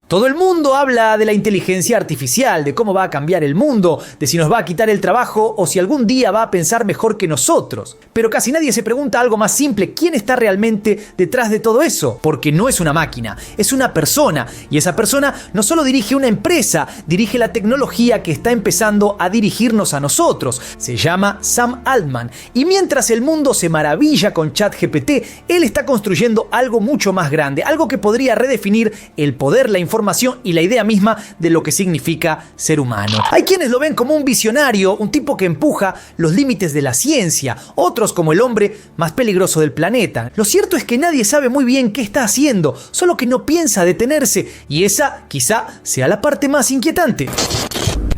Todo el mundo habla de la inteligencia artificial, de cómo va a cambiar el mundo, de si nos va a quitar el trabajo o si algún día va a pensar mejor que nosotros. Pero casi nadie se pregunta algo más simple: ¿quién está realmente detrás de todo eso? Porque no es una máquina, es una persona. Y esa persona no solo dirige una empresa, dirige la tecnología que está empezando a dirigirnos a nosotros. Se llama Sam Altman. Y mientras el mundo se maravilla con ChatGPT, él está construyendo algo mucho más grande, algo que podría redefinir el poder, la información y la idea misma de lo que significa ser humano. Hay quienes lo ven como un visionario, un tipo que empuja los límites de la ciencia, otros como el hombre más peligroso del planeta. Lo cierto es que nadie sabe muy bien qué está haciendo, solo que no piensa detenerse, y esa quizá sea la parte más inquietante.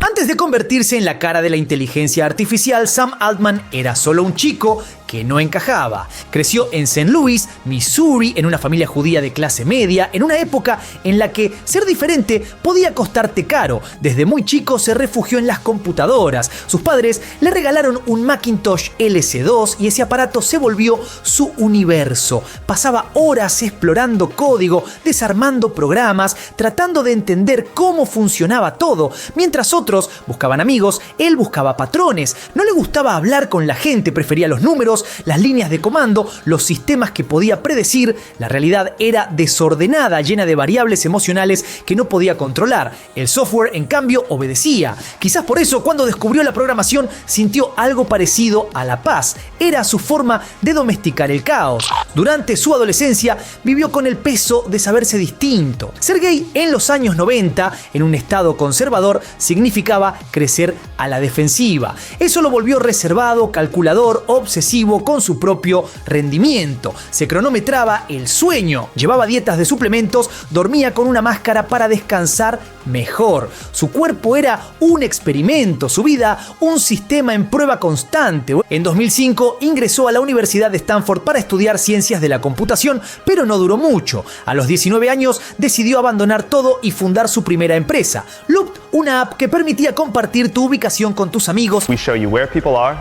Antes de convertirse en la cara de la inteligencia artificial, Sam Altman era solo un chico que no encajaba. Creció en St. Louis, Missouri, en una familia judía de clase media, en una época en la que ser diferente podía costarte caro. Desde muy chico se refugió en las computadoras. Sus padres le regalaron un Macintosh LC2 y ese aparato se volvió su universo. Pasaba horas explorando código, desarmando programas, tratando de entender cómo funcionaba todo. Mientras otros buscaban amigos, él buscaba patrones. No le gustaba hablar con la gente, prefería los números, las líneas de comando, los sistemas que podía predecir. La realidad era desordenada, llena de variables emocionales que no podía controlar. El software, en cambio, obedecía. Quizás por eso, cuando descubrió la programación, sintió algo parecido a la paz. Era su forma de domesticar el caos. Durante su adolescencia, vivió con el peso de saberse distinto. Ser gay en los años 90, en un estado conservador, significaba crecer a la defensiva. Eso lo volvió reservado, calculador, obsesivo con su propio rendimiento. Se cronometraba el sueño, llevaba dietas de suplementos, dormía con una máscara para descansar mejor. Su cuerpo era un experimento, su vida un sistema en prueba constante. En 2005 ingresó a la Universidad de Stanford para estudiar ciencias de la computación, pero no duró mucho. A los 19 años decidió abandonar todo y fundar su primera empresa, Looped, una app que permitía compartir tu ubicación con tus amigos. We show you where people are,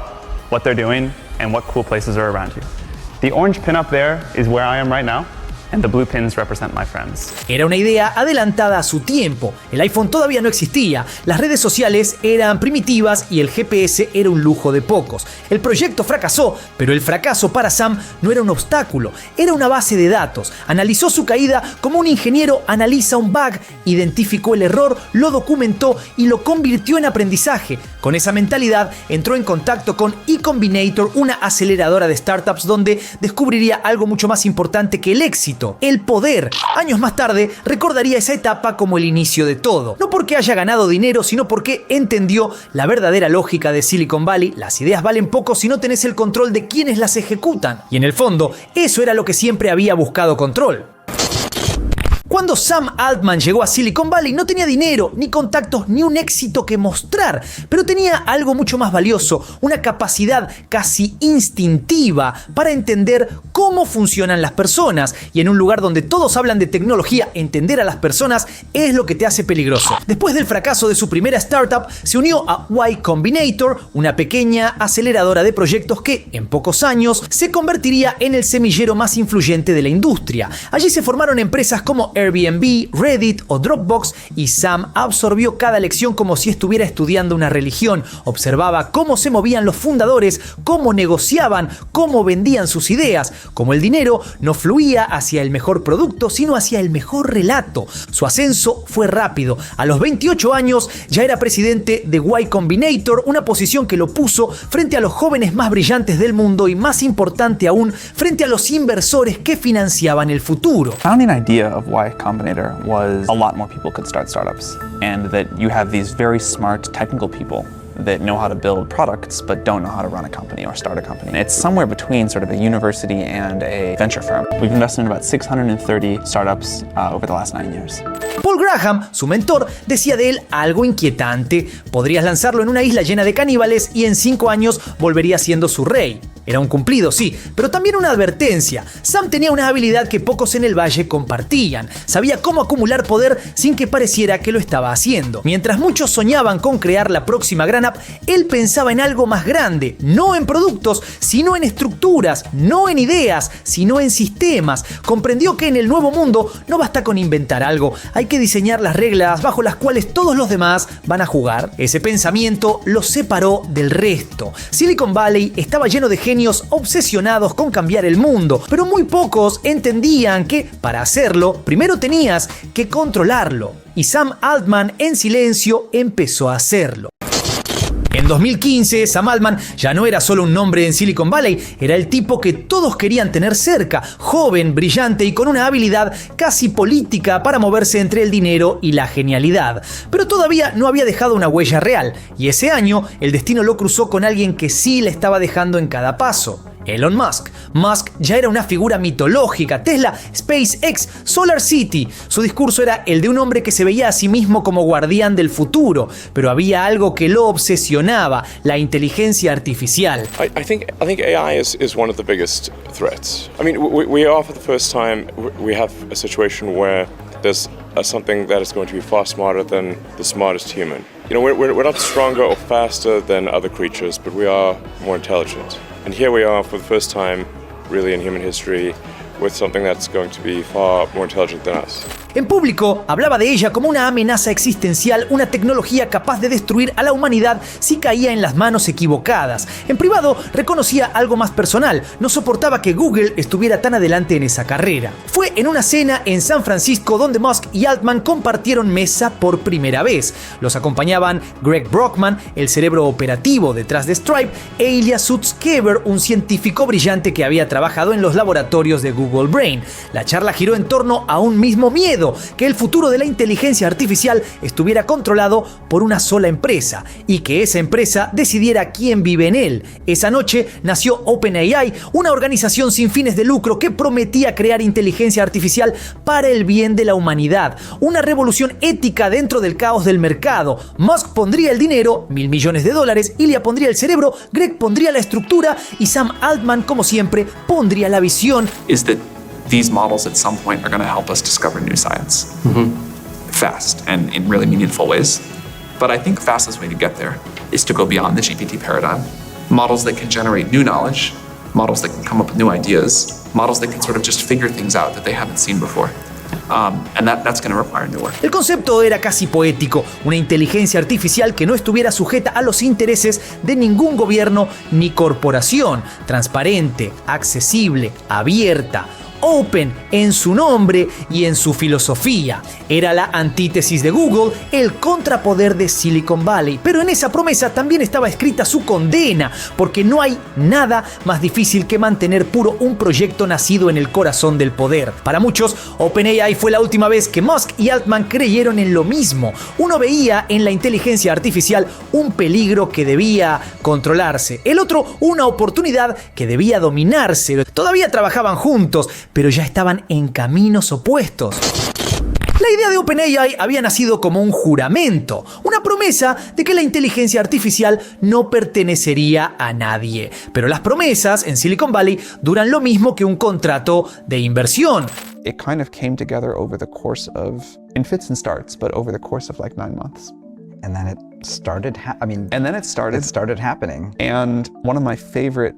what they're doing, and what cool places are around you. The orange pin up there is where I am right now, and the blue pins represent my friends. Era una idea adelantada a su tiempo. El iPhone todavía no existía, las redes sociales eran primitivas y el GPS era un lujo de pocos. El proyecto fracasó, pero el fracaso para Sam no era un obstáculo, era una base de datos. Analizó su caída como un ingeniero analiza un bug, identificó el error, lo documentó y lo convirtió en aprendizaje. Con esa mentalidad entró en contacto con Y Combinator, una aceleradora de startups donde descubriría algo mucho más importante que el éxito: el poder. Años más tarde recordaría esa etapa como el inicio de todo. No porque haya ganado dinero, sino porque entendió la verdadera lógica de Silicon Valley. Las ideas valen poco si no tenés el control de quienes las ejecutan. Y en el fondo, eso era lo que siempre había buscado control. Cuando Sam Altman llegó a Silicon Valley, no tenía dinero, ni contactos, ni un éxito que mostrar, pero tenía algo mucho más valioso: una capacidad casi instintiva para entender cómo funcionan las personas. Y en un lugar donde todos hablan de tecnología, entender a las personas es lo que te hace peligroso. Después del fracaso de su primera startup, se unió a Y Combinator, una pequeña aceleradora de proyectos que, en pocos años, se convertiría en el semillero más influyente de la industria. Allí se formaron empresas como Airbnb, Reddit o Dropbox, y Sam absorbió cada lección como si estuviera estudiando una religión. Observaba cómo se movían los fundadores, cómo negociaban, cómo vendían sus ideas, cómo el dinero no fluía hacia el mejor producto, sino hacia el mejor relato. Su ascenso fue rápido. A los 28 años ya era presidente de Y Combinator, una posición que lo puso frente a los jóvenes más brillantes del mundo y, más importante aún, frente a los inversores que financiaban el futuro. Founding idea of Y Combinator was a lot more people could start startups, and that you have these very smart technical people that know how to build products but don't know how to run a company or start a company. It's somewhere between sort of a university and a venture firm. We've invested in about 630 startups over the last 9 years. Paul Graham, su mentor, decía de él algo inquietante: podrías lanzarlo en una isla llena de caníbales y en 5 años volvería siendo su rey. Era un cumplido, sí, pero también una advertencia. Sam tenía una habilidad que pocos en el valle compartían. Sabía cómo acumular poder sin que pareciera que lo estaba haciendo. Mientras muchos soñaban con crear la próxima gran app, él pensaba en algo más grande, no en productos, sino en estructuras, no en ideas, sino en sistemas. Comprendió que en el nuevo mundo no basta con inventar algo, hay que diseñar las reglas bajo las cuales todos los demás van a jugar. Ese pensamiento lo separó del resto. Silicon Valley estaba lleno de genios obsesionados con cambiar el mundo, pero muy pocos entendían que para hacerlo primero tenías que controlarlo. Y Sam Altman en silencio empezó a hacerlo. En 2015, Sam Altman ya no era solo un nombre en Silicon Valley, era el tipo que todos querían tener cerca, joven, brillante y con una habilidad casi política para moverse entre el dinero y la genialidad. Pero todavía no había dejado una huella real, y ese año el destino lo cruzó con alguien que sí la estaba dejando en cada paso. Elon Musk. Musk ya era una figura mitológica. Tesla, SpaceX, Solar City. Su discurso era el de un hombre que se veía a sí mismo como guardián del futuro, pero había algo que lo obsesionaba: la inteligencia artificial. I think AI is one of the biggest threats. I mean, we are for the first time we have a situation where there's something that is going to be far smarter than the smartest human. You know, we're not stronger or faster than other creatures, but we are more intelligent. And here we are for the first time, really in human history, with something that's going to be far more intelligent than us. En público hablaba de ella como una amenaza existencial, una tecnología capaz de destruir a la humanidad si caía en las manos equivocadas. En privado reconocía algo más personal: no soportaba que Google estuviera tan adelante en esa carrera. Fue en una cena en San Francisco donde Musk y Altman compartieron mesa por primera vez. Los acompañaban Greg Brockman, el cerebro operativo detrás de Stripe, e Ilya Sutskever, un científico brillante que había trabajado en los laboratorios de Google Brain. La charla giró en torno a un mismo miedo: que el futuro de la inteligencia artificial estuviera controlado por una sola empresa y que esa empresa decidiera quién vive en él. Esa noche nació OpenAI, una organización sin fines de lucro que prometía crear inteligencia artificial para el bien de la humanidad, una revolución ética dentro del caos del mercado. Musk pondría el dinero, $1.000 millones, Ilya pondría el cerebro, Greg pondría la estructura y Sam Altman, como siempre, pondría la visión. These models at some point are going to help us discover new science fast and in really meaningful ways. But I think the fastest way to get there is to go beyond the GPT paradigm. Models that can generate new knowledge, models that can come up with new ideas, models that can sort of just figure things out that they haven't seen before. And that's going to require new work. El concepto era casi poético: una inteligencia artificial que no estuviera sujeta a los intereses de ningún gobierno ni corporación, transparente, accesible, abierta, Open en su nombre y en su filosofía. Era la antítesis de Google, el contrapoder de Silicon Valley. Pero en esa promesa también estaba escrita su condena, porque no hay nada más difícil que mantener puro un proyecto nacido en el corazón del poder. Para muchos, OpenAI fue la última vez que Musk y Altman creyeron en lo mismo. Uno veía en la inteligencia artificial un peligro que debía controlarse, el otro una oportunidad que debía dominarse. Todavía trabajaban juntos, pero ya estaban en caminos opuestos. La idea de OpenAI había nacido como un juramento, una promesa de que la inteligencia artificial no pertenecería a nadie. Pero las promesas en Silicon Valley duran lo mismo que un contrato de inversión. It kind of came together over the course of, in fits and starts, but over the course of like 9 months. And then it started, It started happening. And one of my favorite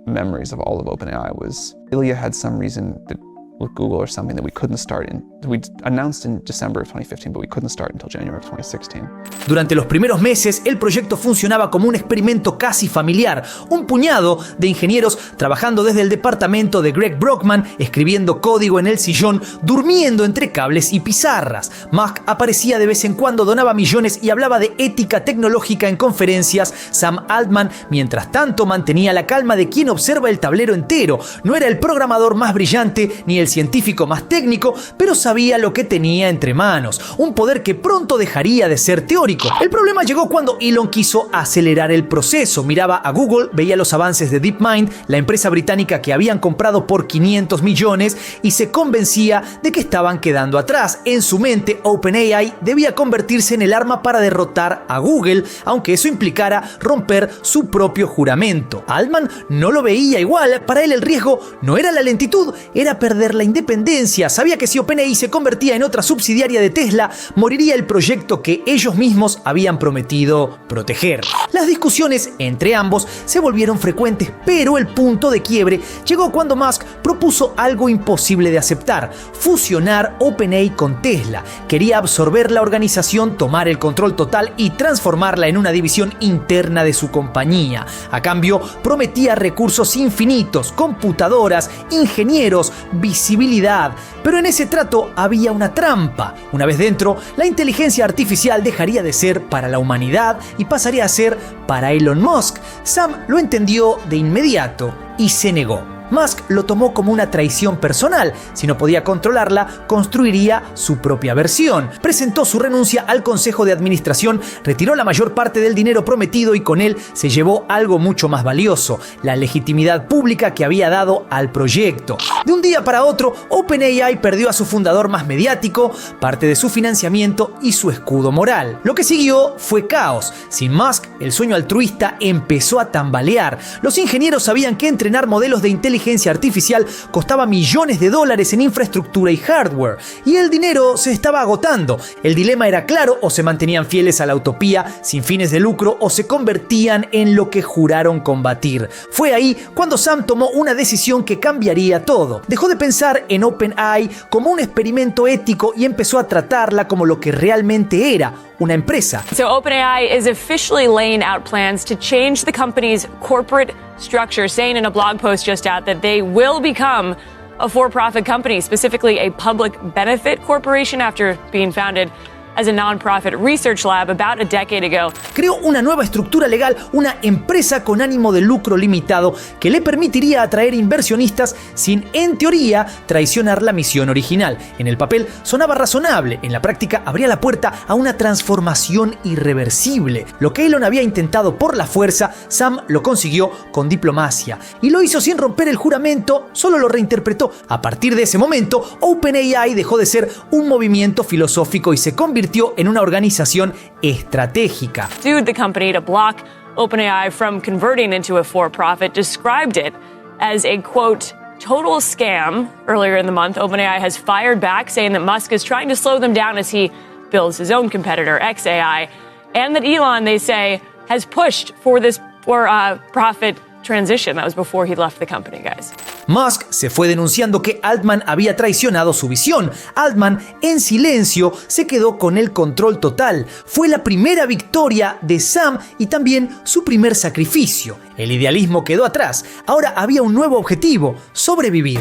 memories of all of OpenAI was Ilya had some reason that with Google or something that we couldn't start in. We announced in December of 2015, but we couldn't start until January of 2016. Durante los primeros meses, el proyecto funcionaba como un experimento casi familiar. Un puñado de ingenieros trabajando desde el departamento de Greg Brockman, escribiendo código en el sillón, durmiendo entre cables y pizarras. Musk aparecía de vez en cuando, donaba millones y hablaba de ética tecnológica en conferencias. Sam Altman, mientras tanto, mantenía la calma de quien observa el tablero entero. No era el programador más brillante ni el científico más técnico, pero sabía lo que tenía entre manos, un poder que pronto dejaría de ser teórico. El problema llegó cuando Elon quiso acelerar el proceso. Miraba a Google, veía los avances de DeepMind, la empresa británica que habían comprado por 500 millones, y se convencía de que estaban quedando atrás. En su mente, OpenAI debía convertirse en el arma para derrotar a Google, aunque eso implicara romper su propio juramento. Altman no lo veía igual. Para él el riesgo no era la lentitud, era perder la independencia. Sabía que si OpenAI se convertía en otra subsidiaria de Tesla, moriría el proyecto que ellos mismos habían prometido proteger. Las discusiones entre ambos se volvieron frecuentes, pero el punto de quiebre llegó cuando Musk propuso algo imposible de aceptar: fusionar OpenAI con Tesla. Quería absorber la organización, tomar el control total y transformarla en una división interna de su compañía. A cambio, prometía recursos infinitos, computadoras, ingenieros, visibilidad. Pero en ese trato había una trampa. Una vez dentro, la inteligencia artificial dejaría de ser para la humanidad y pasaría a ser para Elon Musk. Sam lo entendió de inmediato y se negó. Musk lo tomó como una traición personal. Si no podía controlarla, construiría su propia versión. Presentó su renuncia al Consejo de Administración, retiró la mayor parte del dinero prometido y con él se llevó algo mucho más valioso: la legitimidad pública que había dado al proyecto. De un día para otro, OpenAI perdió a su fundador más mediático, parte de su financiamiento y su escudo moral. Lo que siguió fue caos. Sin Musk, el sueño altruista empezó a tambalear. Los ingenieros sabían que entrenar modelos de inteligencia artificial costaba millones de dólares en infraestructura y hardware, y el dinero se estaba agotando. El dilema era claro: o se mantenían fieles a la utopía sin fines de lucro, o se convertían en lo que juraron combatir. Fue ahí cuando Sam tomó una decisión que cambiaría todo. Dejó de pensar en OpenAI como un experimento ético y empezó a tratarla como lo que realmente era: una empresa. So OpenAI is officially laying out plans to change the company's corporate structure, saying in a blog post just out that they will become a for-profit company, specifically a public benefit corporation, after being founded as a non-profit research lab about a decade ago. Creó una nueva estructura legal, una empresa con ánimo de lucro limitado que le permitiría atraer inversionistas sin, en teoría, traicionar la misión original. En el papel sonaba razonable, en la práctica abría la puerta a una transformación irreversible. Lo que Elon había intentado por la fuerza, Sam lo consiguió con diplomacia. Y lo hizo sin romper el juramento, solo lo reinterpretó. A partir de ese momento, OpenAI dejó de ser un movimiento filosófico y se convirtió en una organización estratégica. Sued the company to block OpenAI from converting into a for-profit, described it as a, quote, total scam. Earlier in the month, OpenAI has fired back, saying that Musk is trying to slow them down as he builds his own competitor, xAI, and that Elon, they say, has pushed for this for-profit transition. That was before he left the company, guys. Musk se fue denunciando que Altman había traicionado su visión. Altman, en silencio, se quedó con el control total. Fue la primera victoria de Sam y también su primer sacrificio. El idealismo quedó atrás. Ahora había un nuevo objetivo: sobrevivir.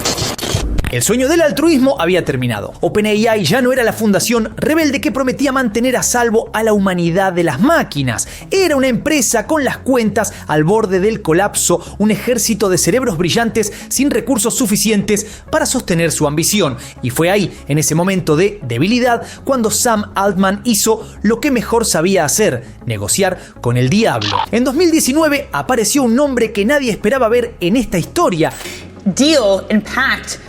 El sueño del altruismo había terminado. OpenAI ya no era la fundación rebelde que prometía mantener a salvo a la humanidad de las máquinas. Era una empresa con las cuentas al borde del colapso, un ejército de cerebros brillantes sin recursos suficientes para sostener su ambición. Y fue ahí, en ese momento de debilidad, cuando Sam Altman hizo lo que mejor sabía hacer: negociar con el diablo. En 2019 apareció un nombre que nadie esperaba ver en esta historia. Deal and pact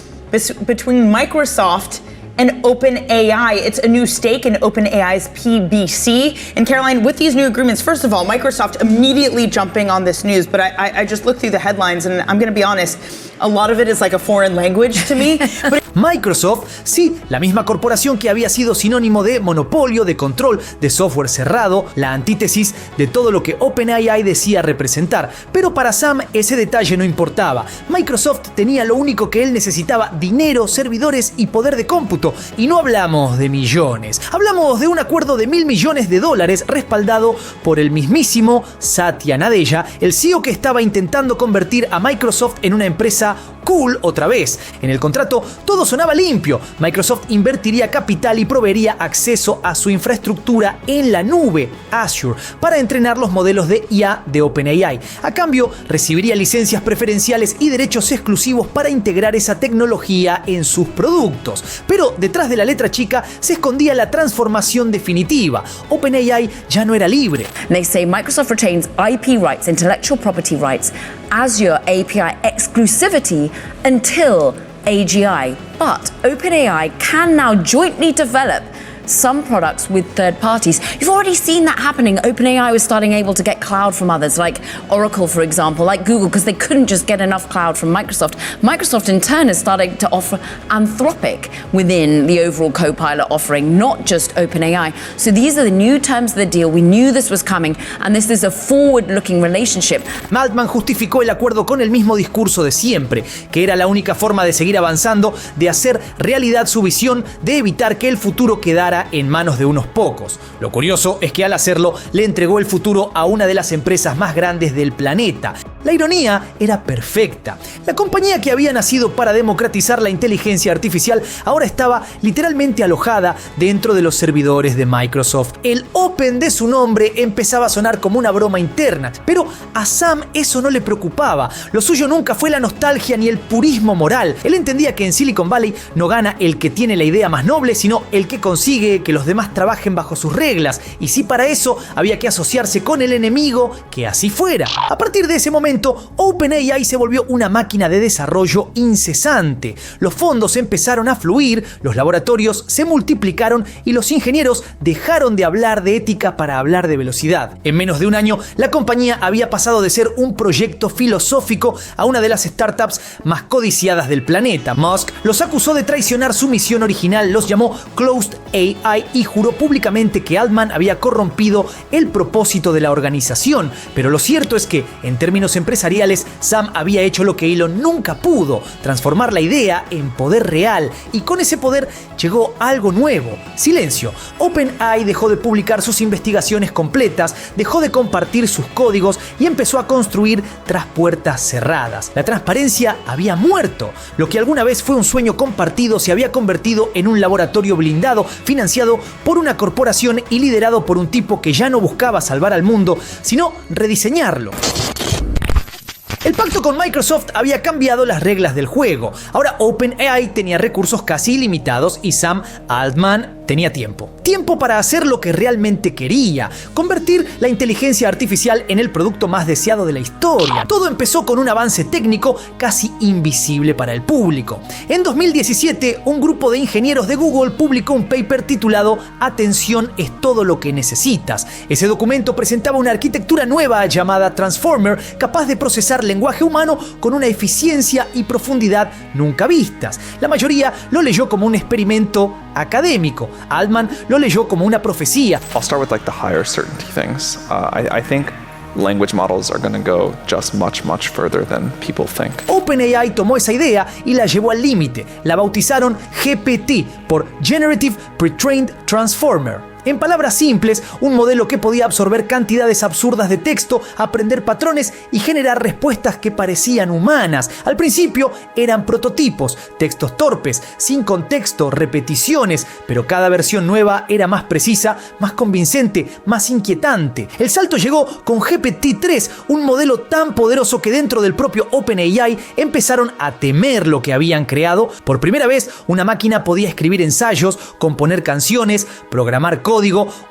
between Microsoft and OpenAI. It's a new stake in OpenAI's PBC. And Caroline, with these new agreements, first of all, Microsoft immediately jumping on this news, but I just looked through the headlines and I'm going to be honest, a lot of it is like a foreign language to me. But Microsoft, sí, la misma corporación que había sido sinónimo de monopolio, de control, de software cerrado, la antítesis de todo lo que OpenAI decía representar. Pero para Sam ese detalle no importaba. Microsoft tenía lo único que él necesitaba: dinero, servidores y poder de cómputo. Y no hablamos de millones, hablamos de un acuerdo de $1.000 millones respaldado por el mismísimo Satya Nadella, el CEO que estaba intentando convertir a Microsoft en una empresa Cool otra vez. En el contrato todo sonaba limpio. Microsoft invertiría capital y proveería acceso a su infraestructura en la nube, Azure, para entrenar los modelos de IA de OpenAI. A cambio, recibiría licencias preferenciales y derechos exclusivos para integrar esa tecnología en sus productos. Pero detrás de la letra chica se escondía la transformación definitiva. OpenAI ya no era libre. They say Microsoft retains IP rights, intellectual property rights, Azure API exclusivity until AGI. But OpenAI can now jointly develop some products with third parties. You've already seen that happening. OpenAI was starting able to get cloud from others, like Oracle, for example, like Google, because they couldn't just get enough cloud from Microsoft. Microsoft, in turn, is starting to offer Anthropic within the overall Copilot offering, not just OpenAI. So these are the new terms of the deal. We knew this was coming, and this is a forward-looking relationship. Altman justificó el acuerdo con el mismo discurso de siempre, que era la única forma de seguir avanzando, de hacer realidad su visión, de evitar que el futuro quedara en manos de unos pocos. Lo curioso es que al hacerlo le entregó el futuro a una de las empresas más grandes del planeta. La ironía era perfecta. La compañía que había nacido para democratizar la inteligencia artificial ahora estaba literalmente alojada dentro de los servidores de Microsoft. El Open de su nombre empezaba a sonar como una broma interna, pero a Sam eso no le preocupaba. Lo suyo nunca fue la nostalgia ni el purismo moral. Él entendía que en Silicon Valley no gana el que tiene la idea más noble, sino el que consigue que los demás trabajen bajo sus reglas, y si para eso había que asociarse con el enemigo, que así fuera. A partir de ese momento, OpenAI se volvió una máquina de desarrollo incesante. Los fondos empezaron a fluir, los laboratorios se multiplicaron y los ingenieros dejaron de hablar de ética para hablar de velocidad. En menos de un año, la compañía había pasado de ser un proyecto filosófico a una de las startups más codiciadas del planeta. Musk los acusó de traicionar su misión original, los llamó Closed AI y juró públicamente que Altman había corrompido el propósito de la organización. Pero lo cierto es que, en términos empresariales, Sam había hecho lo que Elon nunca pudo: transformar la idea en poder real, y con ese poder llegó algo nuevo: silencio. OpenAI dejó de publicar sus investigaciones completas, dejó de compartir sus códigos y empezó a construir tras puertas cerradas. La transparencia había muerto. Lo que alguna vez fue un sueño compartido se había convertido en un laboratorio blindado, financiado por una corporación y liderado por un tipo que ya no buscaba salvar al mundo, sino rediseñarlo. El pacto con Microsoft había cambiado las reglas del juego. Ahora OpenAI tenía recursos casi ilimitados y Sam Altman tenía tiempo. Tiempo para hacer lo que realmente quería: convertir la inteligencia artificial en el producto más deseado de la historia. Todo empezó con un avance técnico casi invisible para el público. En 2017, un grupo de ingenieros de Google publicó un paper titulado "Atención es todo lo que necesitas". Ese documento presentaba una arquitectura nueva llamada Transformer, capaz de procesar lenguaje humano con una eficiencia y profundidad nunca vistas. La mayoría lo leyó como un experimento académico. Altman lo leyó como una profecía. I'll start with like the higher certainty things. I think language models are going to go just much further than people think. OpenAI tomó esa idea y la llevó al límite. La bautizaron GPT por Generative Pre-trained Transformer. En palabras simples, un modelo que podía absorber cantidades absurdas de texto, aprender patrones y generar respuestas que parecían humanas. Al principio eran prototipos, textos torpes, sin contexto, repeticiones, pero cada versión nueva era más precisa, más convincente, más inquietante. El salto llegó con GPT-3, un modelo tan poderoso que dentro del propio OpenAI empezaron a temer lo que habían creado. Por primera vez, una máquina podía escribir ensayos, componer canciones, programar código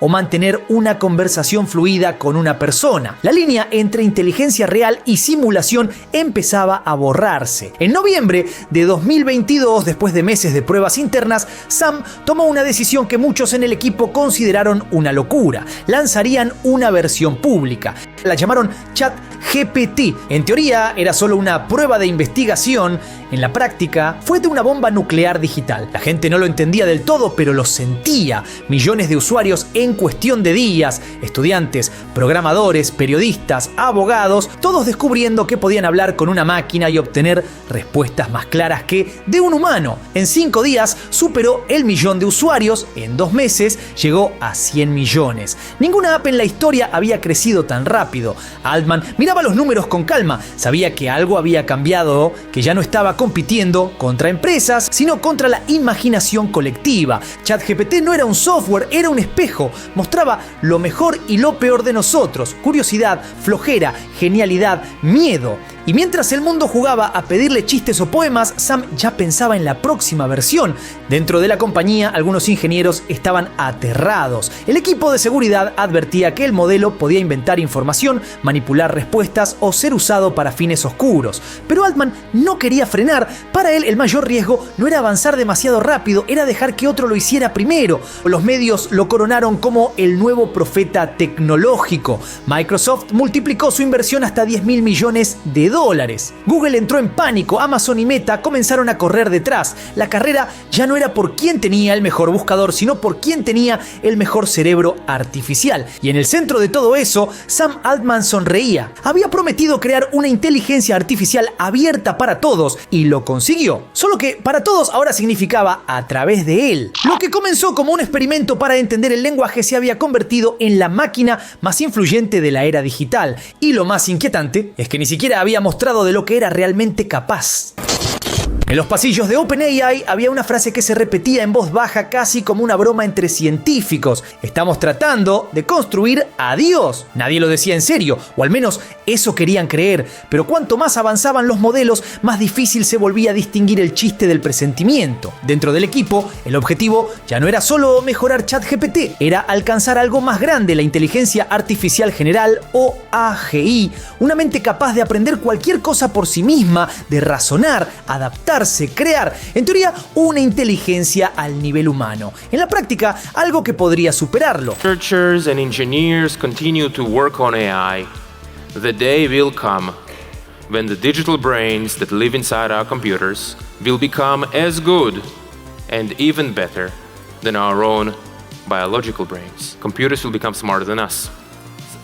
o mantener una conversación fluida con una persona. La línea entre inteligencia real y simulación empezaba a borrarse. En noviembre de 2022, después de meses de pruebas internas, Sam tomó una decisión que muchos en el equipo consideraron una locura. Lanzarían una versión pública. La llamaron ChatGPT. En teoría era solo una prueba de investigación. En la práctica fue de una bomba nuclear digital. La gente no lo entendía del todo, pero lo sentía. Millones de usuarios en cuestión de días, estudiantes, programadores, periodistas, abogados, todos descubriendo que podían hablar con una máquina y obtener respuestas más claras que de un humano. En 5 días superó el 1.000.000 de usuarios. En 2 meses llegó a 100 millones. Ninguna app en la historia había crecido tan rápido. Altman miraba Miraba los números con calma, sabía que algo había cambiado, que ya no estaba compitiendo contra empresas, sino contra la imaginación colectiva. ChatGPT no era un software, era un espejo. Mostraba lo mejor y lo peor de nosotros: curiosidad, flojera, genialidad, miedo. Y mientras el mundo jugaba a pedirle chistes o poemas, Sam ya pensaba en la próxima versión. Dentro de la compañía, algunos ingenieros estaban aterrados. El equipo de seguridad advertía que el modelo podía inventar información, manipular respuestas o ser usado para fines oscuros. Pero Altman no quería frenar. Para él, el mayor riesgo no era avanzar demasiado rápido, era dejar que otro lo hiciera primero. Los medios lo coronaron como el nuevo profeta tecnológico. Microsoft multiplicó su inversión hasta $10.000 millones. Google entró en pánico, Amazon y Meta comenzaron a correr detrás. La carrera ya no era por quién tenía el mejor buscador, sino por quién tenía el mejor cerebro artificial. Y en el centro de todo eso, Sam Altman sonreía. Había prometido crear una inteligencia artificial abierta para todos, y lo consiguió. Solo que para todos ahora significaba a través de él. Lo que comenzó como un experimento para entender el lenguaje se había convertido en la máquina más influyente de la era digital. Y lo más inquietante es que ni siquiera había mostrado de lo que era realmente capaz. En los pasillos de OpenAI había una frase que se repetía en voz baja, casi como una broma entre científicos: estamos tratando de construir a Dios. Nadie lo decía en serio, o al menos eso querían creer, pero cuanto más avanzaban los modelos, más difícil se volvía a distinguir el chiste del presentimiento. Dentro del equipo, el objetivo ya no era solo mejorar ChatGPT, era alcanzar algo más grande: la inteligencia artificial general, o AGI, una mente capaz de aprender cualquier cosa por sí misma, de razonar, adaptar, crear, en teoría, una inteligencia al nivel humano. En la práctica, algo que podría superarlo. Researchers and engineers continue to work on AI. The day will come when the digital brains that live inside our computers will become as good and even better than our own biological brains. Computers will become smarter than us.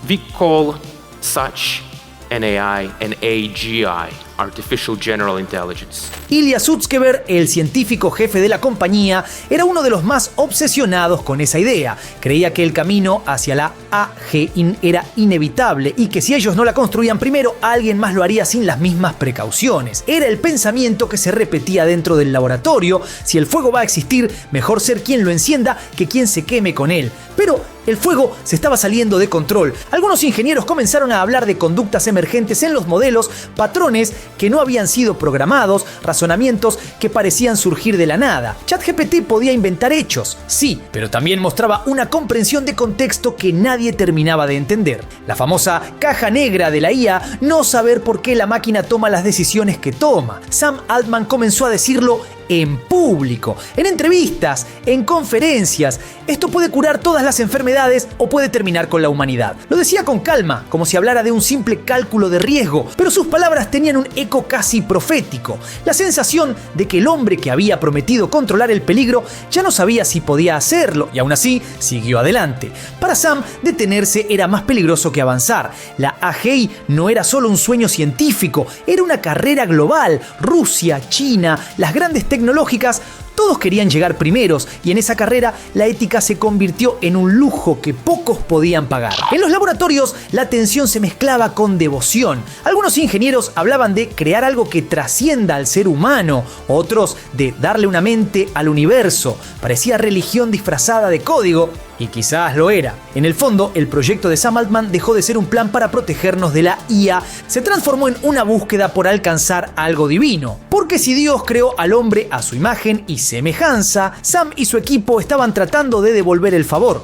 We call such an AI an AGI, Artificial General Intelligence. Ilya Sutskever, el científico jefe de la compañía, era uno de los más obsesionados con esa idea. Creía que el camino hacia la AGI era inevitable y que si ellos no la construían primero, alguien más lo haría sin las mismas precauciones. Era el pensamiento que se repetía dentro del laboratorio: si el fuego va a existir, mejor ser quien lo encienda que quien se queme con él. Pero el fuego se estaba saliendo de control. Algunos ingenieros comenzaron a hablar de conductas emergentes en los modelos, patrones que no habían sido programados, razonamientos que parecían surgir de la nada. ChatGPT podía inventar hechos, sí, pero también mostraba una comprensión de contexto que nadie terminaba de entender. La famosa caja negra de la IA: no saber por qué la máquina toma las decisiones que toma. Sam Altman comenzó a decirlo en público, en entrevistas, en conferencias. Esto puede curar todas las enfermedades o puede terminar con la humanidad. Lo decía con calma, como si hablara de un simple cálculo de riesgo, pero sus palabras tenían un eco casi profético. La sensación de que el hombre que había prometido controlar el peligro ya no sabía si podía hacerlo, y aún así siguió adelante. Para Sam, detenerse era más peligroso que avanzar. La AGI no era solo un sueño científico, era una carrera global. Rusia, China, las grandes tecnológicas, todos querían llegar primeros, y en esa carrera la ética se convirtió en un lujo que pocos podían pagar. En los laboratorios la tensión se mezclaba con devoción. Algunos ingenieros hablaban de crear algo que trascienda al ser humano, otros de darle una mente al universo. Parecía religión disfrazada de código, y quizás lo era. En el fondo, el proyecto de Sam Altman dejó de ser un plan para protegernos de la IA, se transformó en una búsqueda por alcanzar algo divino. Porque si Dios creó al hombre a su imagen y semejanza, Sam y su equipo estaban tratando de devolver el favor.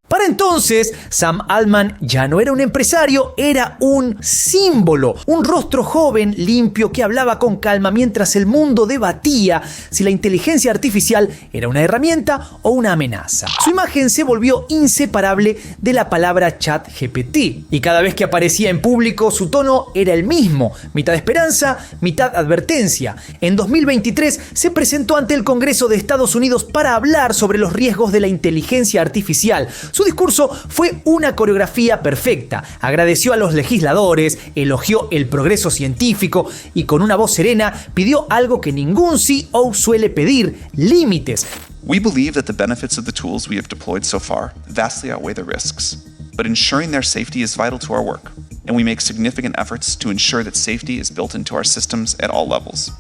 Para entonces, Sam Altman ya no era un empresario, era un símbolo, un rostro joven, limpio, que hablaba con calma mientras el mundo debatía si la inteligencia artificial era una herramienta o una amenaza. Su imagen se volvió inseparable de la palabra ChatGPT, y cada vez que aparecía en público su tono era el mismo: mitad esperanza, mitad advertencia. En 2023 se presentó ante el Congreso de Estados Unidos para hablar sobre los riesgos de la inteligencia artificial. Su discurso fue una coreografía perfecta. Agradeció a los legisladores, elogió el progreso científico y con una voz serena pidió algo que ningún CEO suele pedir: límites. We believe that the benefits of the tools we have deployed so far vastly outweigh the risks, but ensuring their safety is vital to our work. and we make significant efforts to ensure that safety is built into our systems at all levels.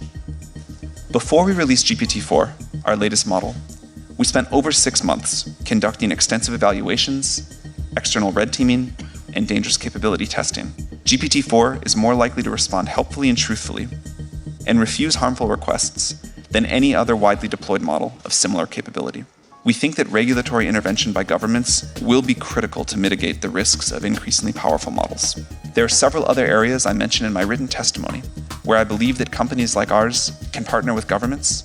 Before we released GPT-4, our latest model, we spent over 6 months conducting extensive evaluations, external red teaming, and dangerous capability testing. GPT-4 is more likely to respond helpfully and truthfully, and refuse harmful requests than any other widely deployed model of similar capability. We think that regulatory intervention by governments will be critical to mitigate the risks of increasingly powerful models. There are several other areas I mentioned in my written testimony where I believe that companies like ours can partner with governments,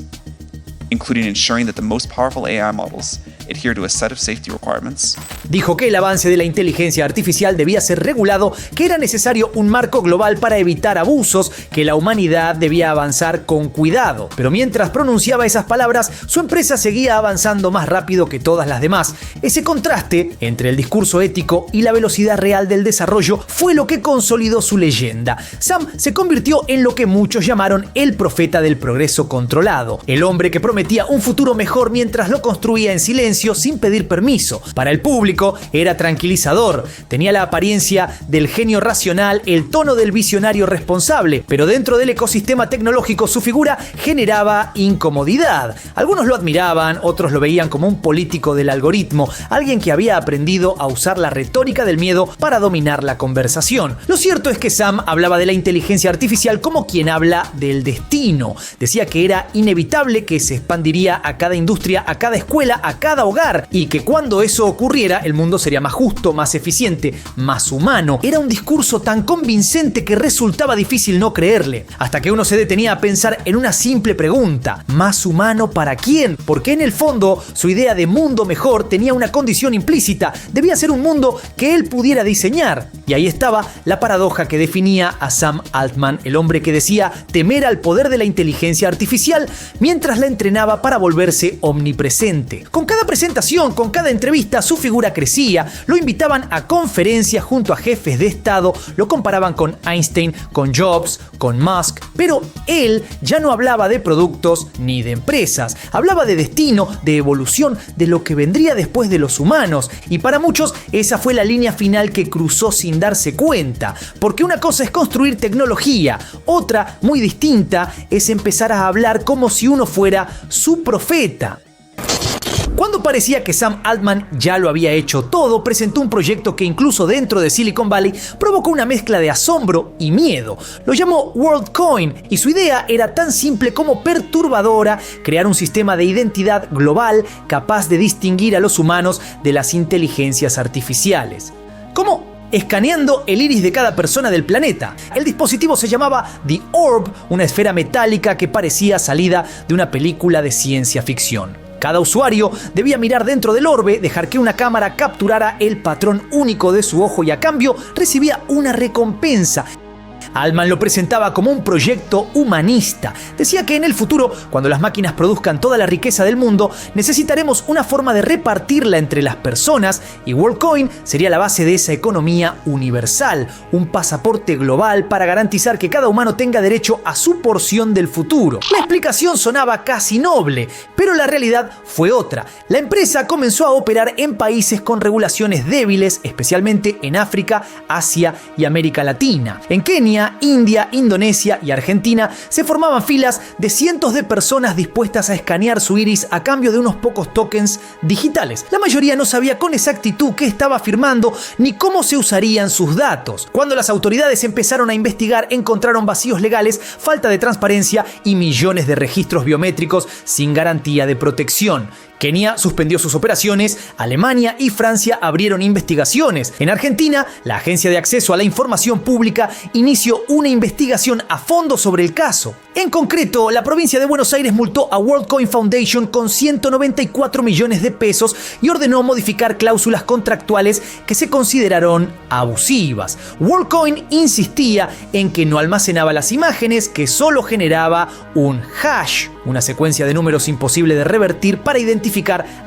including ensuring that the most powerful AI models adhere to a set of safety requirements. Dijo que el avance de la inteligencia artificial debía ser regulado, que era necesario un marco global para evitar abusos, que la humanidad debía avanzar con cuidado. Pero mientras pronunciaba esas palabras, su empresa seguía avanzando más rápido que todas las demás. Ese contraste entre el discurso ético y la velocidad real del desarrollo fue lo que consolidó su leyenda. Sam se convirtió en lo que muchos llamaron el profeta del progreso controlado, el hombre que prometía un futuro mejor mientras lo construía en silencio sin pedir permiso. Para el público era tranquilizador, tenía la apariencia del genio racional, el tono del visionario responsable, pero dentro del ecosistema tecnológico su figura generaba incomodidad. Algunos lo admiraban, otros lo veían como un político del algoritmo, alguien que había aprendido a usar la retórica del miedo para dominar la conversación. Lo cierto es que Sam hablaba de la inteligencia artificial como quien habla del destino. Decía que era inevitable que se expandiría a cada industria, a cada escuela, a cada hogar, y que cuando eso ocurriera el mundo sería más justo, más eficiente, más humano. Era un discurso tan convincente que resultaba difícil no creerle, hasta que uno se detenía a pensar en una simple pregunta: ¿más humano para quién? Porque en el fondo su idea de mundo mejor tenía una condición implícita: debía ser un mundo que él pudiera diseñar. Y ahí estaba la paradoja que definía a Sam Altman, el hombre que decía temer al poder de la inteligencia artificial mientras la entrenaba para volverse omnipresente. Con cada presentación, con cada entrevista, su figura crecía, lo invitaban a conferencias junto a jefes de Estado, lo comparaban con Einstein, con Jobs, con Musk, pero él ya no hablaba de productos ni de empresas, hablaba de destino, de evolución, de lo que vendría después de los humanos, y para muchos esa fue la línea final que cruzó sin darse cuenta, porque una cosa es construir tecnología, otra, muy distinta, es empezar a hablar como si uno fuera su profeta. Cuando parecía que Sam Altman ya lo había hecho todo, presentó un proyecto que incluso dentro de Silicon Valley provocó una mezcla de asombro y miedo. Lo llamó WorldCoin y su idea era tan simple como perturbadora: crear un sistema de identidad global capaz de distinguir a los humanos de las inteligencias artificiales. ¿Cómo? Escaneando el iris de cada persona del planeta. El dispositivo se llamaba The Orb, una esfera metálica que parecía salida de una película de ciencia ficción. Cada usuario debía mirar dentro del orbe, dejar que una cámara capturara el patrón único de su ojo y a cambio recibía una recompensa. Altman lo presentaba como un proyecto humanista. Decía que en el futuro, cuando las máquinas produzcan toda la riqueza del mundo, necesitaremos una forma de repartirla entre las personas, y WorldCoin sería la base de esa economía universal, un pasaporte global para garantizar que cada humano tenga derecho a su porción del futuro. La explicación sonaba casi noble, pero la realidad fue otra. La empresa comenzó a operar en países con regulaciones débiles, especialmente en África, Asia y América Latina. En Kenia, India, Indonesia y Argentina se formaban filas de cientos de personas dispuestas a escanear su iris a cambio de unos pocos tokens digitales. La mayoría no sabía con exactitud qué estaba firmando ni cómo se usarían sus datos. Cuando las autoridades empezaron a investigar, encontraron vacíos legales, falta de transparencia y millones de registros biométricos sin garantía de protección. Kenia suspendió sus operaciones, Alemania y Francia abrieron investigaciones. En Argentina, la Agencia de Acceso a la Información Pública inició una investigación a fondo sobre el caso. En concreto, la provincia de Buenos Aires multó a WorldCoin Foundation con 194 millones de pesos y ordenó modificar cláusulas contractuales que se consideraron abusivas. WorldCoin insistía en que no almacenaba las imágenes, que solo generaba un hash, una secuencia de números imposible de revertir para identificar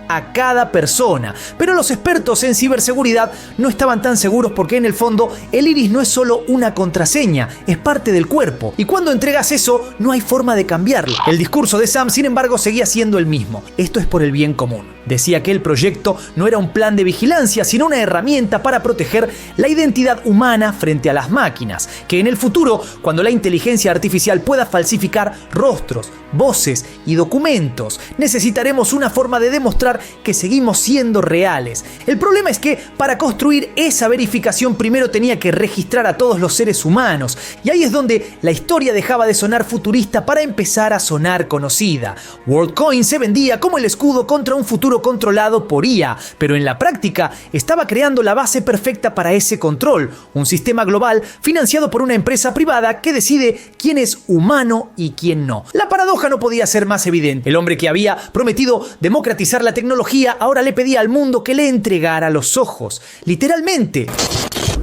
a cada persona. Pero los expertos en ciberseguridad no estaban tan seguros, porque en el fondo el iris no es solo una contraseña, es parte del cuerpo, y cuando entregas eso no hay forma de cambiarlo. El discurso de Sam, sin embargo, seguía siendo el mismo: esto es por el bien común. Decía que el proyecto no era un plan de vigilancia, sino una herramienta para proteger la identidad humana frente a las máquinas, que en el futuro, cuando la inteligencia artificial pueda falsificar rostros, voces y documentos, necesitaremos una forma de demostrar que seguimos siendo reales. El problema es que para construir esa verificación primero tenía que registrar a todos los seres humanos, y ahí es donde la historia dejaba de sonar futurista para empezar a sonar conocida. WorldCoin se vendía como el escudo contra un futuro controlado por IA, pero en la práctica estaba creando la base perfecta para ese control, un sistema global financiado por una empresa privada que decide quién es humano y quién no. La paradoja no podía ser más evidente. El hombre que había prometido democratizar la tecnología ahora le pedía al mundo que le entregara los ojos, literalmente.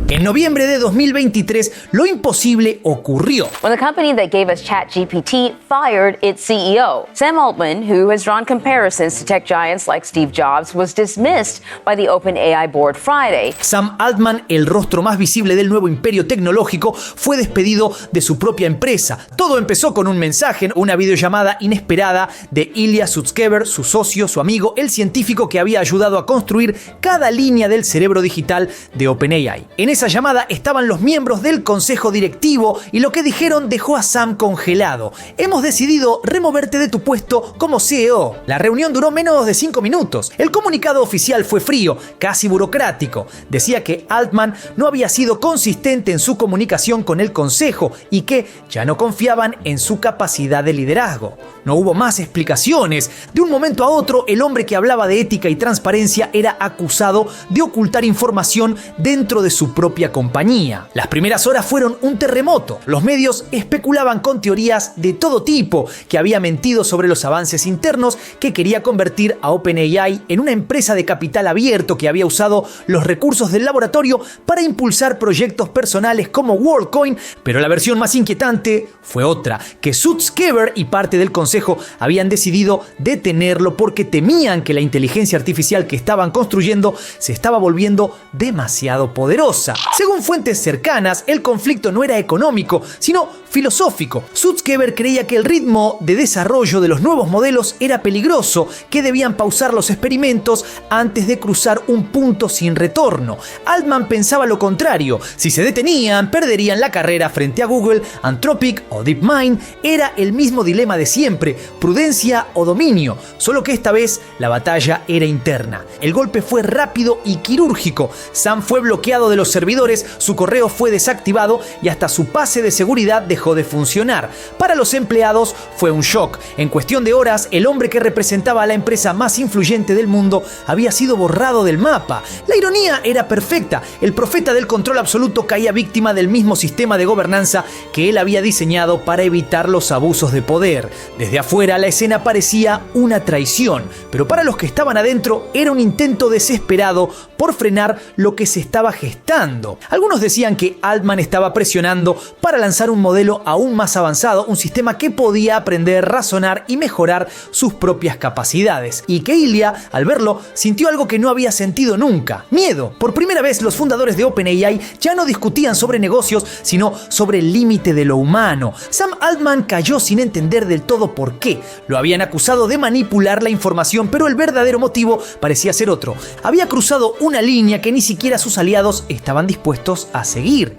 En noviembre de 2023, lo imposible ocurrió. When the company that gave us ChatGPT fired its CEO. Sam Altman, who has drawn comparisons to tech giants like Steve Jobs, was dismissed by the OpenAI board Friday. Sam Altman, el rostro más visible del nuevo imperio tecnológico, fue despedido de su propia empresa. Todo empezó con un mensaje, una videollamada inesperada de Ilya Sutskever, su socio, su amigo, el científico que había ayudado a construir cada línea del cerebro digital de OpenAI. En esa llamada estaban los miembros del consejo directivo y lo que dijeron dejó a Sam congelado. Hemos decidido removerte de tu puesto como CEO. La reunión duró menos de 5 minutos. El comunicado oficial fue frío, casi burocrático. Decía que Altman no había sido consistente en su comunicación con el consejo y que ya no confiaban en su capacidad de liderazgo. No hubo más explicaciones. De un momento a otro, el hombre que hablaba de ética y transparencia era acusado de ocultar información dentro de su propia compañía. Las primeras horas fueron un terremoto. Los medios especulaban con teorías de todo tipo, que había mentido sobre los avances internos, que quería convertir a OpenAI en una empresa de capital abierto, que había usado los recursos del laboratorio para impulsar proyectos personales como WorldCoin, pero la versión más inquietante fue otra, que Sutskever y parte del consejo habían decidido detenerlo porque temían que la inteligencia artificial que estaban construyendo se estaba volviendo demasiado poderosa. Según fuentes cercanas, el conflicto no era económico, sino filosófico. Sutskever creía que el ritmo de desarrollo de los nuevos modelos era peligroso, que debían pausar los experimentos antes de cruzar un punto sin retorno. Altman pensaba lo contrario. Si se detenían, perderían la carrera frente a Google, Anthropic o DeepMind. Era el mismo dilema de siempre, prudencia o dominio, solo que esta vez la batalla era interna. El golpe fue rápido y quirúrgico. Sam fue bloqueado de los servidores, su correo fue desactivado y hasta su pase de seguridad dejó de funcionar. Para los empleados fue un shock. En cuestión de horas, el hombre que representaba a la empresa más influyente del mundo había sido borrado del mapa. La ironía era perfecta. El profeta del control absoluto caía víctima del mismo sistema de gobernanza que él había diseñado para evitar los abusos de poder. Desde afuera, la escena parecía una traición, pero para los que estaban adentro era un intento desesperado por frenar lo que se estaba gestando. Algunos decían que Altman estaba presionando para lanzar un modelo aún más avanzado, un sistema que podía aprender, razonar y mejorar sus propias capacidades. Y que Ilya, al verlo, sintió algo que no había sentido nunca: miedo. Por primera vez, los fundadores de OpenAI ya no discutían sobre negocios, sino sobre el límite de lo humano. Sam Altman cayó sin entender del todo por qué. Lo habían acusado de manipular la información, pero el verdadero motivo parecía ser otro. Había cruzado una línea que ni siquiera sus aliados estaban dispuestos a seguir.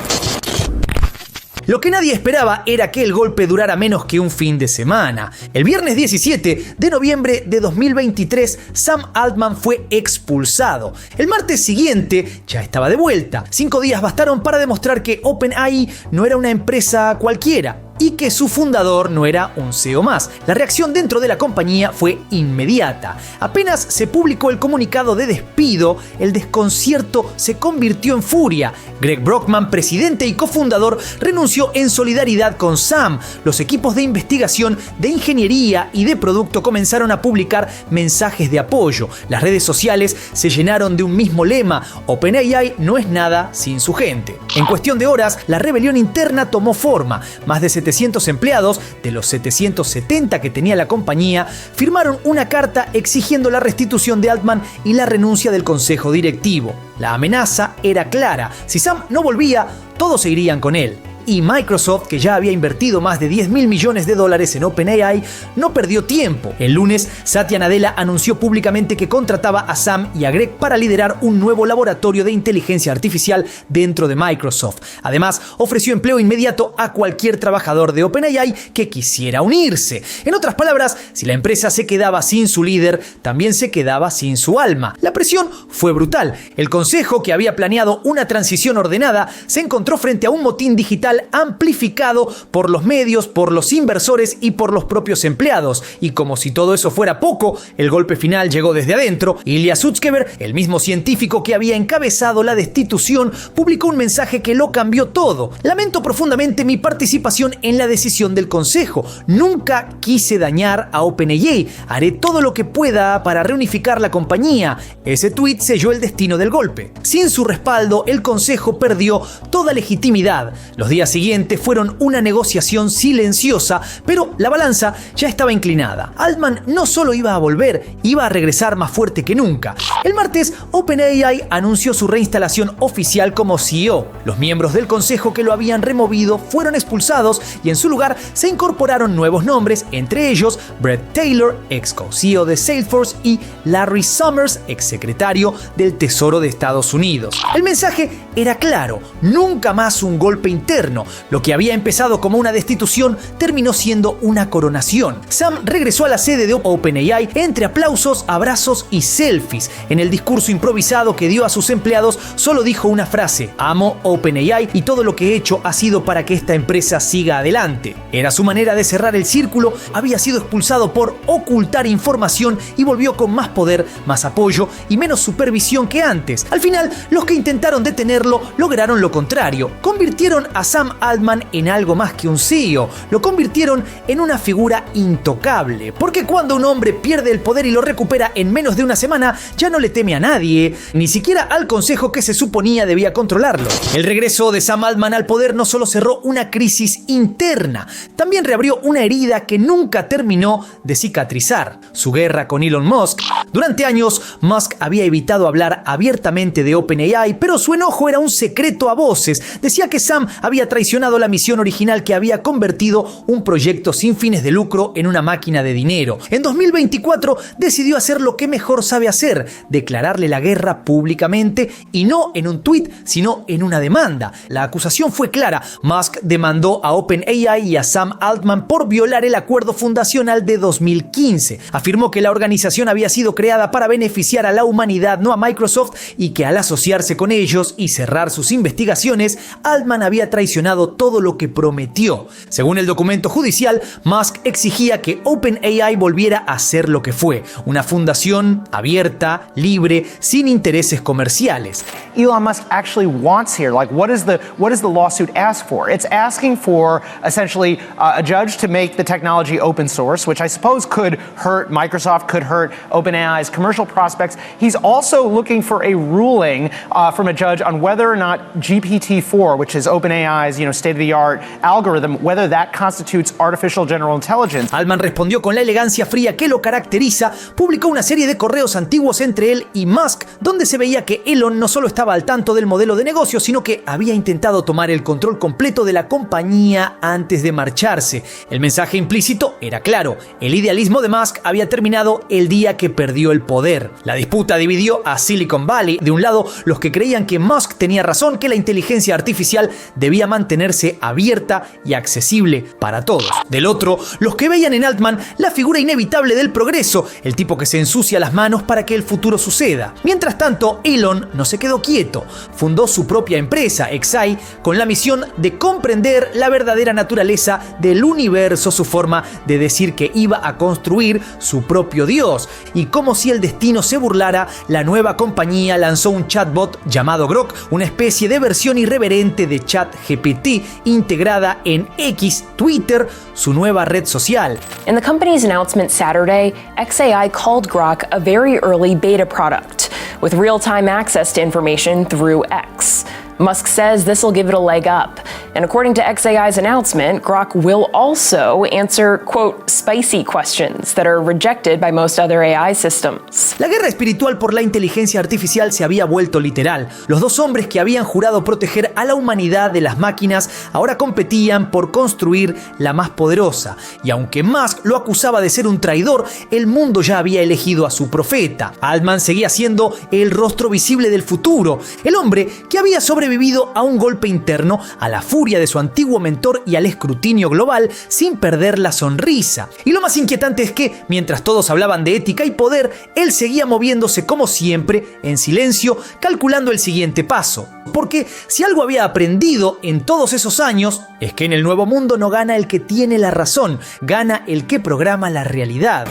Lo que nadie esperaba era que el golpe durara menos que un fin de semana. El viernes 17 de noviembre de 2023, Sam Altman fue expulsado. El martes siguiente ya estaba de vuelta. 5 días bastaron para demostrar que OpenAI no era una empresa cualquiera y que su fundador no era un CEO más. La reacción dentro de la compañía fue inmediata. Apenas se publicó el comunicado de despido, el desconcierto se convirtió en furia. Greg Brockman, presidente y cofundador, renunció en solidaridad con Sam. Los equipos de investigación, de ingeniería y de producto comenzaron a publicar mensajes de apoyo. Las redes sociales se llenaron de un mismo lema: OpenAI no es nada sin su gente. En cuestión de horas, la rebelión interna tomó forma. Más de 700 empleados, de los 770 que tenía la compañía, firmaron una carta exigiendo la restitución de Altman y la renuncia del consejo directivo. La amenaza era clara: si Sam no volvía, todos se irían con él. y Microsoft, que ya había invertido más de $10.000 millones en OpenAI, no perdió tiempo. El lunes, Satya Nadella anunció públicamente que contrataba a Sam y a Greg para liderar un nuevo laboratorio de inteligencia artificial dentro de Microsoft. Además, ofreció empleo inmediato a cualquier trabajador de OpenAI que quisiera unirse. En otras palabras, si la empresa se quedaba sin su líder, también se quedaba sin su alma. La presión fue brutal. El consejo, que había planeado una transición ordenada, se encontró frente a un motín digital amplificado por los medios, por los inversores y por los propios empleados. Y como si todo eso fuera poco, el golpe final llegó desde adentro. Ilya Sutskever, el mismo científico que había encabezado la destitución, publicó un mensaje que lo cambió todo. Lamento profundamente mi participación en la decisión del consejo. Nunca quise dañar a OpenAI. Haré todo lo que pueda para reunificar la compañía. Ese tuit selló el destino del golpe. Sin su respaldo, el consejo perdió toda legitimidad. Los días siguientes fueron una negociación silenciosa, pero la balanza ya estaba inclinada. Altman no solo iba a volver, iba a regresar más fuerte que nunca. El martes, OpenAI anunció su reinstalación oficial como CEO. Los miembros del consejo que lo habían removido fueron expulsados y en su lugar se incorporaron nuevos nombres, entre ellos Bret Taylor, ex co-CEO de Salesforce, y Larry Summers, ex secretario del Tesoro de Estados Unidos. El mensaje era claro: nunca más un golpe interno. Lo que había empezado como una destitución terminó siendo una coronación. Sam regresó a la sede de OpenAI entre aplausos, abrazos y selfies. En el discurso improvisado que dio a sus empleados, solo dijo una frase: amo OpenAI y todo lo que he hecho ha sido para que esta empresa siga adelante. Era su manera de cerrar el círculo. Había sido expulsado por ocultar información y volvió con más poder, más apoyo y menos supervisión que antes. Al final, los que intentaron detenerlo lograron lo contrario. Convirtieron a Sam Altman en algo más que un CEO. Lo convirtieron en una figura intocable. Porque cuando un hombre pierde el poder y lo recupera en menos de una semana, ya no le teme a nadie, ni siquiera al consejo que se suponía debía controlarlo. El regreso de Sam Altman al poder no solo cerró una crisis interna, también reabrió una herida que nunca terminó de cicatrizar: su guerra con Elon Musk. Durante años, Musk había evitado hablar abiertamente de OpenAI, pero su enojo era un secreto a voces. Decía que Sam había traicionado la misión original, que había convertido un proyecto sin fines de lucro en una máquina de dinero. En 2024 decidió hacer lo que mejor sabe hacer: declararle la guerra públicamente, y no en un tuit, sino en una demanda. La acusación fue clara: Musk demandó a OpenAI y a Sam Altman por violar el acuerdo fundacional de 2015. Afirmó que la organización había sido creada para beneficiar a la humanidad, no a Microsoft, y que al asociarse con ellos y cerrar sus investigaciones, Altman había traicionado todo lo que prometió. Según el documento judicial, Musk exigía que OpenAI volviera a ser lo que fue: una fundación abierta, libre, sin intereses comerciales. Elon Musk actually wants here? Like, what is the lawsuit ask for? It's asking for essentially a judge to make the technology open source, which I suppose could hurt Microsoft, could hurt OpenAI's commercial prospects. He's also looking for a ruling from a judge on whether or not GPT-4, which is OpenAI's state-of-the-art algorithm, whether that constitutes artificial general intelligence. Altman respondió con la elegancia fría que lo caracteriza. Publicó una serie de correos antiguos entre él y Musk, donde se veía que Elon no solo estaba al tanto del modelo de negocio, sino que había intentado tomar el control completo de la compañía antes de marcharse. El mensaje implícito era claro: el idealismo de Musk había terminado el día que perdió el poder. La disputa dividió a Silicon Valley. De un lado, los que creían que Musk tenía razón, que la inteligencia artificial debía mantenerse abierta y accesible para todos. Del otro, los que veían en Altman la figura inevitable del progreso, el tipo que se ensucia las manos para que el futuro suceda. Mientras tanto, Elon no se quedó quieto. Fundó su propia empresa, xAI, con la misión de comprender la verdadera naturaleza del universo, su forma de decir que iba a construir su propio Dios. Y como si el destino se burlara, la nueva compañía lanzó un chatbot llamado Grok, una especie de versión irreverente de ChatGPT integrada en X, Twitter, su nueva red social. In the company's announcement Saturday, xAI called Grok a very early beta product with real-time access to information through X. Musk says this will give it a leg up And according to xAI's announcement, Grok will also answer, quote, spicy questions that are rejected by most other AI systems. La guerra espiritual por la inteligencia artificial se había vuelto literal. Los dos hombres que habían jurado proteger a la humanidad de las máquinas ahora competían por construir la más poderosa. Y aunque Musk lo acusaba de ser un traidor, el mundo ya había elegido a su profeta. Altman seguía siendo el rostro visible del futuro, el hombre que había sobrevivido a un golpe interno, a la furia de su antiguo mentor y al escrutinio global sin perder la sonrisa. Y lo más inquietante es que, mientras todos hablaban de ética y poder, él seguía moviéndose como siempre, en silencio, calculando el siguiente paso. Porque si algo había aprendido en todos esos años, es que en el nuevo mundo no gana el que tiene la razón, gana el que programa la realidad.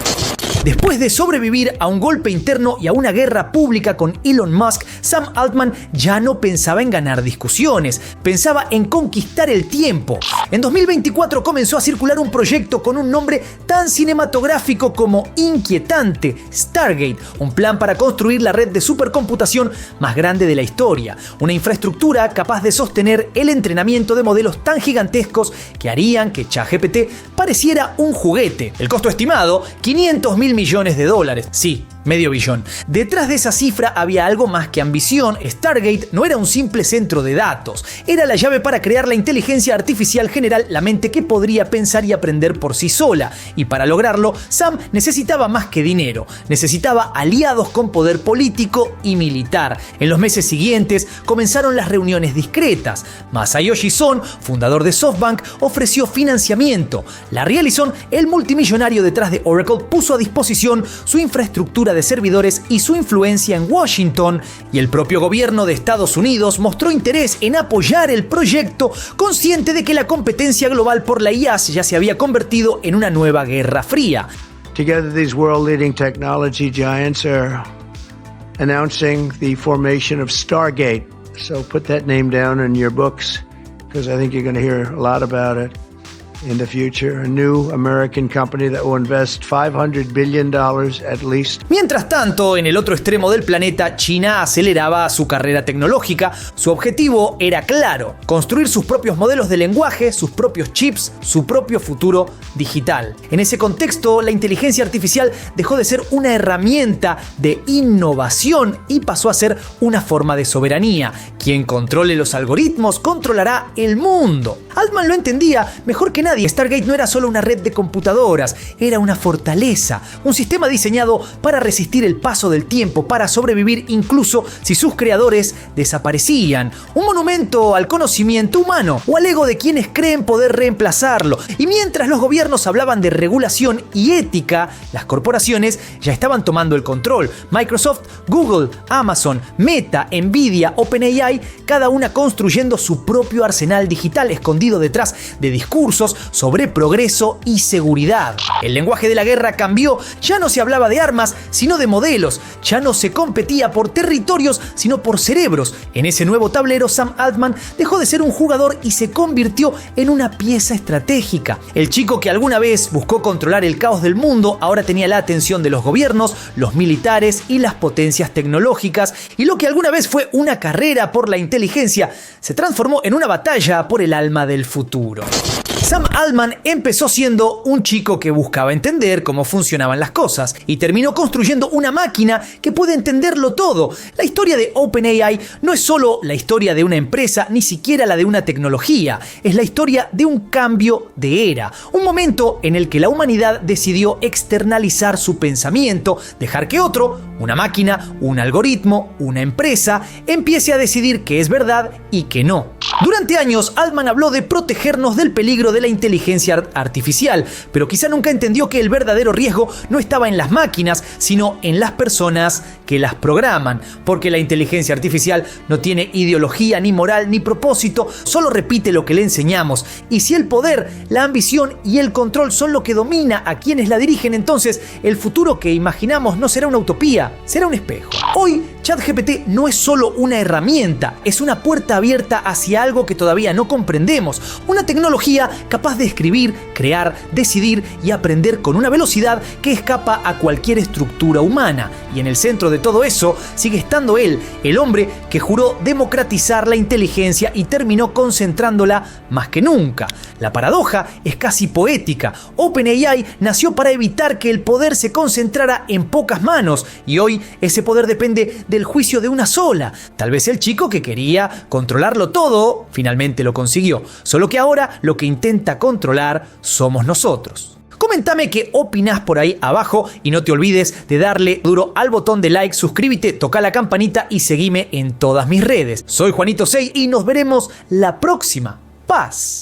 Después de sobrevivir a un golpe interno y a una guerra pública con Elon Musk, Sam Altman ya no pensaba en ganar discusiones, pensaba en conquistar el tiempo. En 2024 comenzó a circular un proyecto con un nombre tan cinematográfico como inquietante: Stargate, un plan para construir la red de supercomputación más grande de la historia, una infraestructura capaz de sostener el entrenamiento de modelos tan gigantescos que harían que ChatGPT pareciera un juguete. El costo estimado, $500 millones de dólares. Sí, medio billón. Detrás de esa cifra había algo más que ambición. Stargate no era un simple centro de datos, era la llave para crear la inteligencia artificial general, la mente que podría pensar y aprender por sí sola. Y para lograrlo, Sam necesitaba más que dinero, necesitaba aliados con poder político y militar. En los meses siguientes comenzaron las reuniones discretas. Masayoshi Son, fundador de SoftBank, ofreció financiamiento. Larry Ellison, el multimillonario detrás de Oracle, puso a disposición su infraestructura de servidores y su influencia en Washington, y el propio gobierno de Estados Unidos mostró interés en apoyar el proyecto, consciente de que la competencia global por la IA ya se había convertido en una nueva guerra fría. Together, these world-leading technology giants are announcing the formation of Stargate. So put that name down in your books, because I think you're going to hear a lot about it in the future. A new American company that will invest $500 billion at least. Mientras tanto, en el otro extremo del planeta, China aceleraba su carrera tecnológica. Su objetivo era claro: construir sus propios modelos de lenguaje, sus propios chips, su propio futuro digital. En ese contexto, la inteligencia artificial dejó de ser una herramienta de innovación y pasó a ser una forma de soberanía. Quien controle los algoritmos controlará el mundo. Altman lo entendía mejor que nadie. Stargate no era solo una red de computadoras, era una fortaleza, un sistema diseñado para resistir el paso del tiempo, para sobrevivir incluso si sus creadores desaparecían. Un monumento al conocimiento humano o al ego de quienes creen poder reemplazarlo. Y mientras los gobiernos hablaban de regulación y ética, las corporaciones ya estaban tomando el control. Microsoft, Google, Amazon, Meta, Nvidia, OpenAI, cada una construyendo su propio arsenal digital escondido detrás de discursos sobre progreso y seguridad. El lenguaje de la guerra cambió, ya no se hablaba de armas, sino de modelos, ya no se competía por territorios, sino por cerebros. En ese nuevo tablero, Sam Altman dejó de ser un jugador y se convirtió en una pieza estratégica. El chico que alguna vez buscó controlar el caos del mundo ahora tenía la atención de los gobiernos, los militares y las potencias tecnológicas, y lo que alguna vez fue una carrera por la inteligencia se transformó en una batalla por el alma del futuro. Sam Altman empezó siendo un chico que buscaba entender cómo funcionaban las cosas y terminó construyendo una máquina que puede entenderlo todo. La historia de OpenAI no es solo la historia de una empresa, ni siquiera la de una tecnología. Es la historia de un cambio de era, un momento en el que la humanidad decidió externalizar su pensamiento, dejar que otro, una máquina, un algoritmo, una empresa, empiece a decidir qué es verdad y qué no. Durante años, Altman habló de protegernos del peligro de la inteligencia artificial, pero quizá nunca entendió que el verdadero riesgo no estaba en las máquinas, sino en las personas que las programan, porque la inteligencia artificial no tiene ideología, ni moral, ni propósito, solo repite lo que le enseñamos. Y si el poder, la ambición y el control son lo que domina a quienes la dirigen, entonces el futuro que imaginamos no será una utopía, será un espejo. Hoy, ChatGPT no es solo una herramienta, es una puerta abierta hacia algo que todavía no comprendemos, una tecnología capaz de escribir, crear, decidir y aprender con una velocidad que escapa a cualquier estructura humana. Y en el centro de todo eso sigue estando él, el hombre que juró democratizar la inteligencia y terminó concentrándola más que nunca. La paradoja es casi poética. OpenAI nació para evitar que el poder se concentrara en pocas manos y hoy ese poder depende del juicio de una sola. Tal vez el chico que quería controlarlo todo finalmente lo consiguió, solo que ahora lo que intenta controlar somos nosotros. Coméntame qué opinás por ahí abajo y no te olvides de darle duro al botón de like, suscríbete, toca la campanita y seguime en todas mis redes. Soy Juanito Sey y nos veremos la próxima. Paz.